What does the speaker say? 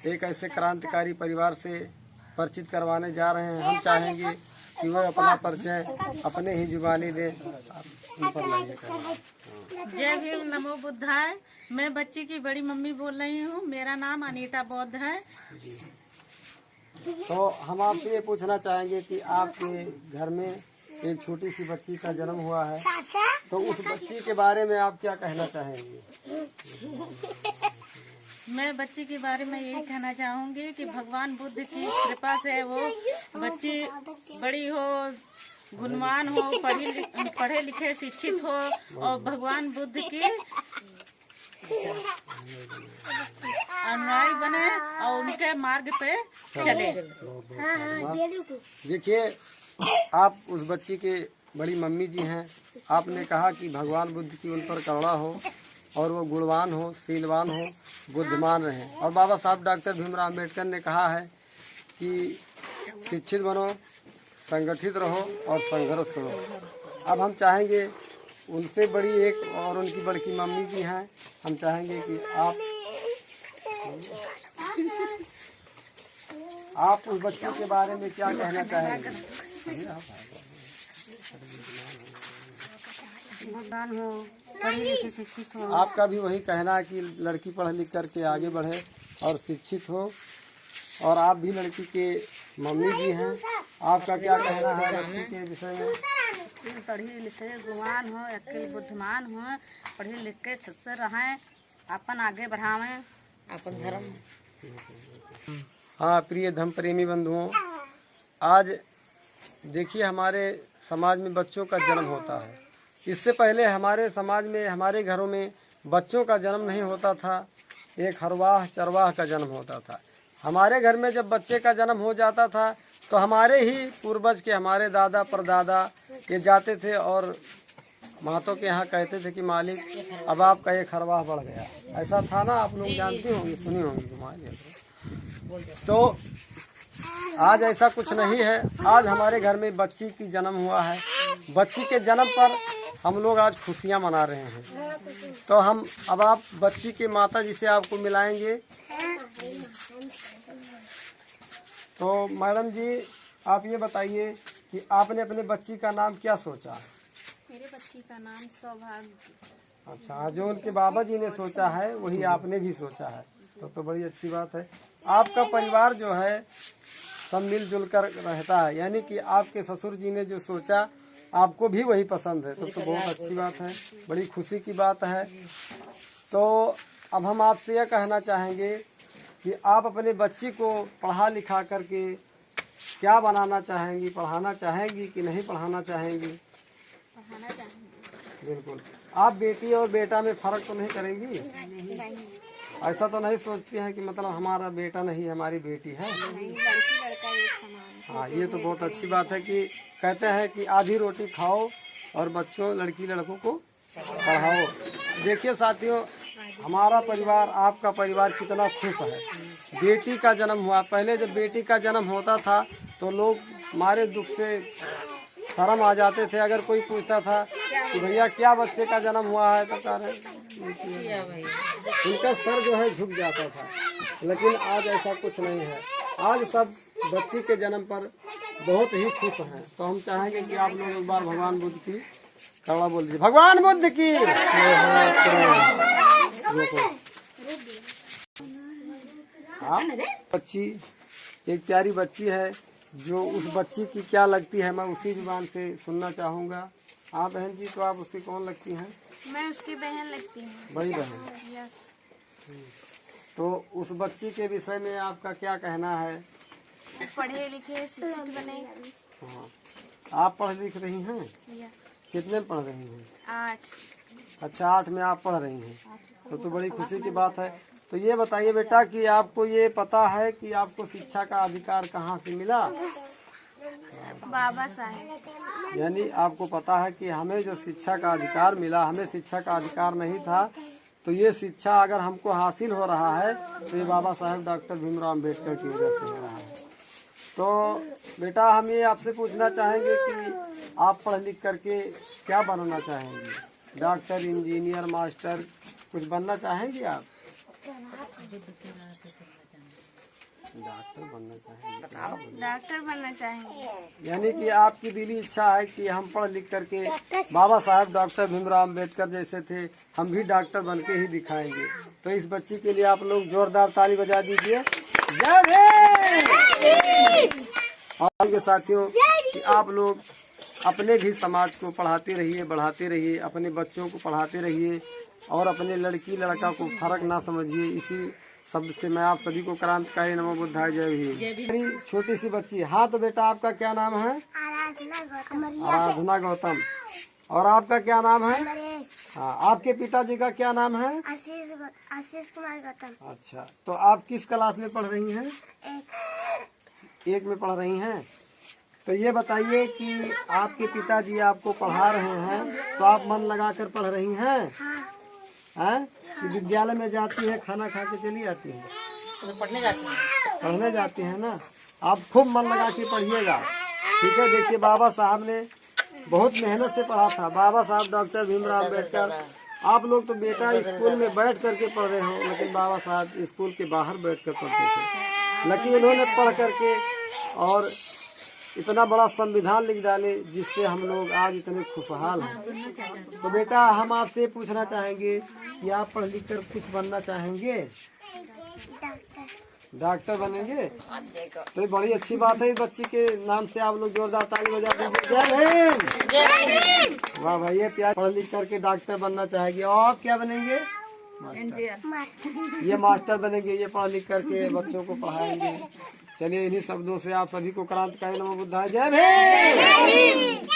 एक ऐसे क्रांतिकारी परिवार से परिचित करवाने जा रहे हैं। हम चाहेंगे कि वह अपना परिचय अपने ही जुबानी दे। जय भीम, नमो बुद्धाय। मैं बच्ची की बड़ी मम्मी बोल रही हूँ। मेरा नाम अनीता बौद्ध है। तो हम आपसे ये पूछना चाहेंगे कि आपके घर में एक छोटी सी बच्ची का जन्म हुआ है, तो उस बच्ची के बारे में आप क्या कहना चाहेंगे? मैं बच्ची के बारे में यही कहना चाहूँगी कि भगवान बुद्ध की कृपा से वो बच्ची बड़ी हो, गुणवान हो, पढ़े लिखे शिक्षित हो और भगवान बुद्ध की अनुयायी बने और उनके मार्ग पे चले। देखिए, आप उस बच्ची के बड़ी मम्मी जी हैं। आपने कहा कि भगवान बुद्ध की उन पर करुणा हो और वो गुणवान हो, शीलवान हो, बुद्धिमान रहे। और बाबा साहब डॉक्टर भीमराव अम्बेडकर ने कहा है कि शिक्षित बनो, संगठित रहो और संघर्ष करो। अब हम चाहेंगे उनसे बड़ी एक और उनकी बड़की मम्मी जी हैं, हम चाहेंगे कि आप उस बच्चे के बारे में क्या कहना चाहेंगे? बुद्धिमान हो, पढ़ी लिखी शिक्षित हो। आपका भी वही कहना है कि लड़की पढ़ लिख करके आगे बढ़े और शिक्षित हो, और आप भी लड़की के मम्मी जी हैं। आपका क्या कहना है लड़की के विषय में? पढ़ी लिखे गुणवान हो, अकेले बुद्धिमान हो, पढ़े लिख के अच्छे रहें, अपन आगे बढ़ावें, अपन धर्म। हाँ, प्रिय धर्म प्रेमी बंधुओं, आज देखिए हमारे समाज में बच्चों का जन्म होता है। इससे पहले हमारे समाज में, हमारे घरों में बच्चों का जन्म नहीं होता था, एक हरवाह चरवाह का जन्म होता था। हमारे घर में जब बच्चे का जन्म हो जाता था तो हमारे ही पूर्वज के, हमारे दादा परदादा ये जाते थे और महतों के यहाँ कहते थे कि मालिक अब आपका एक हरवाह बढ़ गया। ऐसा था ना, आप लोग जानते होंगे, सुनी होंगी तुम्हारी। तो आज ऐसा कुछ नहीं है। आज हमारे घर में बच्ची की जन्म हुआ है। बच्ची के जन्म पर हम लोग आज खुशियाँ मना रहे हैं। तो हम अब आप बच्ची के माता जी से आपको मिलाएंगे। तो मैडम जी, आप ये बताइए कि आपने अपने बच्ची का नाम क्या सोचा? मेरे बच्ची का नाम सौभाग्य। अच्छा, जो उनके बाबा जी ने सोचा है वही आपने भी सोचा है, तो बड़ी अच्छी बात है। आपका परिवार जो है सब मिलजुल कर रहता है, यानी कि आपके ससुर जी ने जो सोचा आपको भी वही पसंद है, तो बहुत अच्छी बात है, बड़ी खुशी की बात है। तो अब हम आपसे यह कहना चाहेंगे कि आप अपने बच्ची को पढ़ा लिखा करके क्या बनाना चाहेंगी? पढ़ाना चाहेंगी कि नहीं पढ़ाना चाहेंगी? पढ़ाना चाहेंगे। बिल्कुल। आप बेटी और बेटा में फर्क तो नहीं करेंगी? नहीं, ऐसा तो नहीं सोचती हैं कि मतलब हमारा बेटा नहीं, हमारी बेटी है? नहीं, लड़की लड़का एक समान है। हाँ, ये तो बहुत अच्छी बात है कि कहते हैं कि आधी रोटी खाओ और बच्चों, लड़की लड़कों को पढ़ाओ। देखिए साथियों, हमारा परिवार, आपका परिवार कितना खुश है। बेटी का जन्म हुआ। पहले जब बेटी का जन्म होता था तो लोग मारे दुख से शर्म आ जाते थे। अगर कोई पूछता था कि भैया क्या बच्चे का जन्म हुआ है, तो कह रहे उनका सर जो है झुक जाता था। लेकिन आज ऐसा कुछ नहीं है। आज सब बच्ची के जन्म पर बहुत ही खुश हैं। तो हम चाहेंगे कि आप लोग एक बार भगवान बुद्ध की करुणा बोल दीजिए। भगवान बुद्ध की। बच्ची एक प्यारी बच्ची है, जो उस बच्ची की क्या लगती है मैं उसी जुबान से सुनना चाहूँगा। हाँ बहन जी, तो आप उसकी कौन लगती हैं? मैं उसकी बहन लगती हूँ। बड़ी बहन। यस। तो उस बच्ची के विषय में आपका क्या कहना है? पढ़े लिखे शिक्षित बने। हाँ, आप पढ़ लिख रही हैं? यस। कितने में पढ़ रही हैं? 8। अच्छा, 8 में आप पढ़ रही हैं, तो बड़ी खुशी की बात है। तो ये बताइए बेटा कि आपको ये पता है कि आपको शिक्षा का अधिकार कहाँ से मिला? बाबा साहेब। यानी आपको पता है कि हमें जो शिक्षा का अधिकार मिला, हमें शिक्षा का अधिकार नहीं था, तो ये शिक्षा अगर हमको हासिल हो रहा है तो ये बाबा साहेब डॉक्टर भीमराव अम्बेडकर की वजह से हो रहा है। तो बेटा, हम ये आपसे पूछना चाहेंगे कि आप पढ़ लिख करके क्या बनना चाहेंगे? डॉक्टर, इंजीनियर, मास्टर कुछ बनना चाहेंगे आप? डॉक्टर बनना चाहेंगे? डॉक्टर बनना चाहेंगे। यानी कि आपकी दिली इच्छा है कि हम पढ़ लिख करके बाबा साहब डॉक्टर भीमराव अम्बेडकर जैसे थे, हम भी डॉक्टर बन के ही दिखाएंगे। तो इस बच्ची के लिए आप लोग जोरदार ताली बजा दीजिए। जय भीम। और साथियों कि आप लोग अपने भी समाज को पढ़ाते रहिए, बढ़ाते रहिए, अपने बच्चों को पढ़ाते रहिए और अपने लड़की लड़का को फर्क ना समझिए। इसी शब्द से मैं आप सभी को क्रांतिकारी नमो बुद्धाय जय भीम। छोटी सी बच्ची, हाँ तो बेटा आपका क्या नाम है? आराधना गौतम। और आपका क्या नाम है? हाँ, आपके पिताजी का क्या नाम है? आशीष कुमार गौतम। अच्छा, तो आप किस क्लास में पढ़ रही हैं? एक में पढ़ रही हैं। तो ये बताइए कि आपके पिताजी आपको पढ़ा रहे हैं तो आप मन लगाकर पढ़ रही हैं? हैं? कि विद्यालय में जाती है, खाना खा के चली आती है? तो पढ़ने जाते हैं ना। आप खूब मन लगा के पढ़िएगा, ठीक है। देखिए बाबा साहब ने बहुत मेहनत से पढ़ा था, बाबा साहब डॉक्टर भीमराव अम्बेडकर। आप लोग तो बेटा स्कूल में बैठ करके पढ़ रहे हो, लेकिन बाबा साहब स्कूल के बाहर बैठ कर पढ़ते थे। लेकिन उन्होंने पढ़ करके और इतना बड़ा संविधान लिख डाले जिससे हम लोग आज इतने खुशहाल हैं। तो बेटा हम आपसे पूछना चाहेंगे कि आप पढ़ लिख कर कुछ बनना चाहेंगे? डॉक्टर बनेंगे? तो ये बड़ी अच्छी बात है। इस बच्ची के नाम से आप लोग जोरदार ताली बजा दीजिए। जय भीम। वाह भाई, ये प्यार पढ़ लिख करके डॉक्टर बनना चाहेगी। और आप क्या बनेंगे? ये मास्टर बनेंगे, ये पढ़ लिख करके बच्चों को पढ़ाएंगे। चलिए इन्हीं शब्दों से आप सभी को क्रांतिकारी नमो बुद्धाय जय भीम।